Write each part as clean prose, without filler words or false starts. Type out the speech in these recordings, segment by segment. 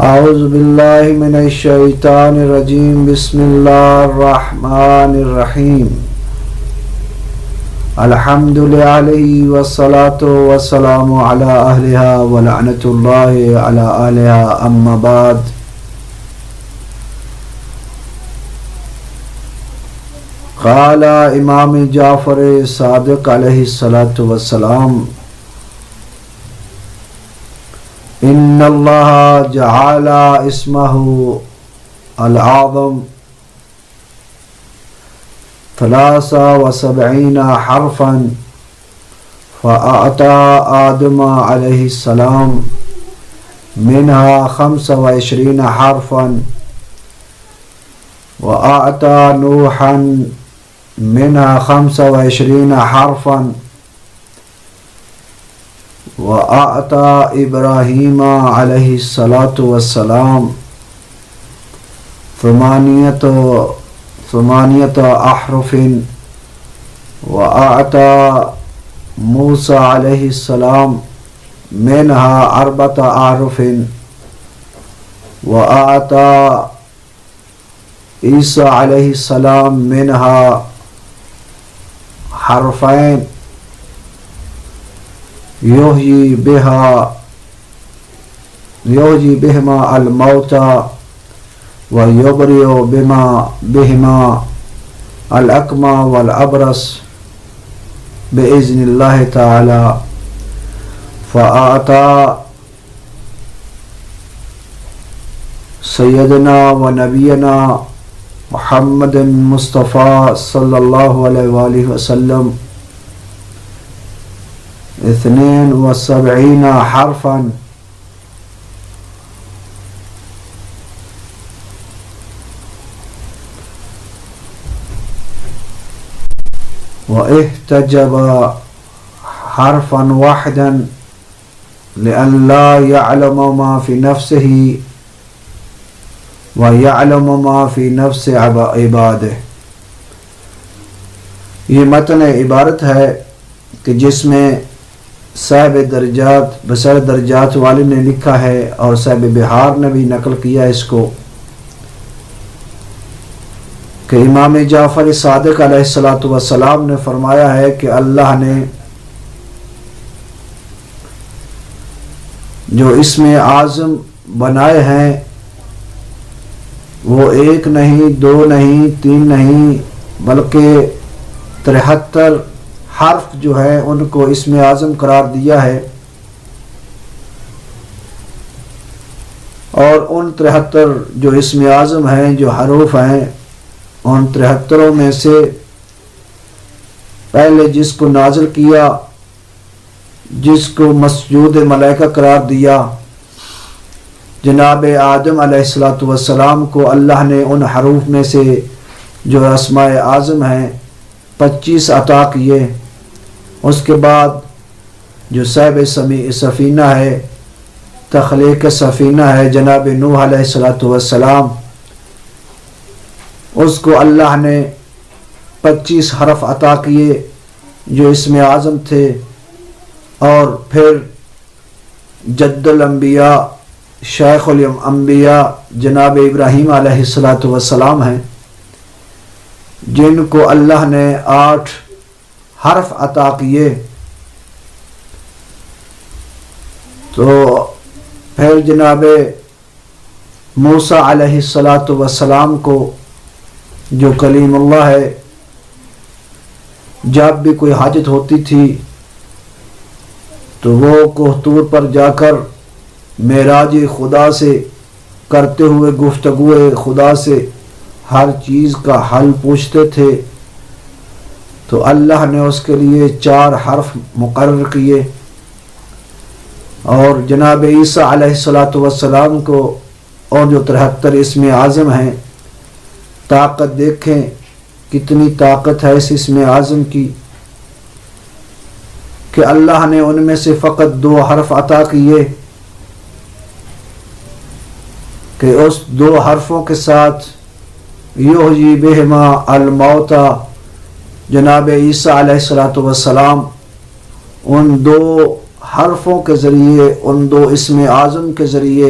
اعوذ باللہ من الشیطان الرجیم بسم اللہ الرحمن الرحیم الحمد للہ والصلاة والسلام علی اہلہا ولعنۃ اللہ علی اہلہا اما بعد قال امام جعفر صادق علیہ الصلاة والسلام ان اللہ جعل اسمہ العظم 73 حرفا فأعطى آدم علیہ السلام منها 25 حرفا وأعطى نوحا منها 25 حرفا وأعطى إبراهيم عليه الصلاة والسلام 8 أحرف وأعطى موسى عليه السلام منها 4 أحرف وأعطى عيسى عليه السلام منها حرفين يحيي بهما الموتى ويبرئ بهما الأكمى والأبرص بإذن الله تعالى فأعطى سيدنا ونبينا محمد مصطفى صلى الله عليه وآله وسلم 72 حرفا واحتجب حرفا واحدا لأن لا يعلم ما في نفسه ويعلم ما في نفس عباده. یہ متن عبارت ہے کہ جس میں صاحب درجات بسر درجات والے نے لکھا ہے اور صاحب بہار نے بھی نقل کیا اس کو کہ امام جعفر صادق علیہ الصلاۃ والسلام نے فرمایا ہے کہ اللہ نے جو اسم اعظم بنائے ہیں وہ 1 نہیں 2 نہیں 3 نہیں بلکہ 73 حرف جو ہے ان کو اسم اعظم قرار دیا ہے اور ان 73 جو اسم اعظم ہیں جو حروف ہیں ان 73 میں سے پہلے جس کو نازل کیا جس کو مسجود ملائکہ قرار دیا جناب آدم علیہ الصلاۃ والسلام کو اللہ نے ان حروف میں سے جو اسماء اعظم ہیں 25 عطا کیے. اس کے بعد جو صاحب سفینہ ہے تخلیق سفینہ ہے جناب نوح علیہ الصلاۃ والسلام اس کو اللہ نے 25 حرف عطا کیے جو اسم اعظم تھے. اور پھر جد الانبیاء شیخ الانبیاء جناب ابراہیم علیہ الصلاۃ والسلام ہیں جن کو اللہ نے 8 حرف عطا کیے. تو پھر جناب موسیٰ علیہ الصلاۃ والسلام کو جو کلیم اللہ ہے جب بھی کوئی حاجت ہوتی تھی تو وہ کوہ طور پر جا کر معراج خدا سے کرتے ہوئے گفتگو خدا سے ہر چیز کا حل پوچھتے تھے. تو اللہ نے اس کے لیے 4 حرف مقرر کیے اور جناب عیسیٰ علیہ الصلاۃ والسلام کو اور جو 73 اسم اعظم ہیں طاقت دیکھیں کتنی طاقت ہے اس اسم اعظم کی کہ اللہ نے ان میں سے فقط 2 حرف عطا کیے کہ اس 2 حرفوں کے ساتھ یحیی بہما الموتى جناب عیسیٰ علیہ الصلاۃ والسلام ان 2 حرفوں کے ذریعے ان 2 اسم اعظم کے ذریعے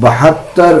72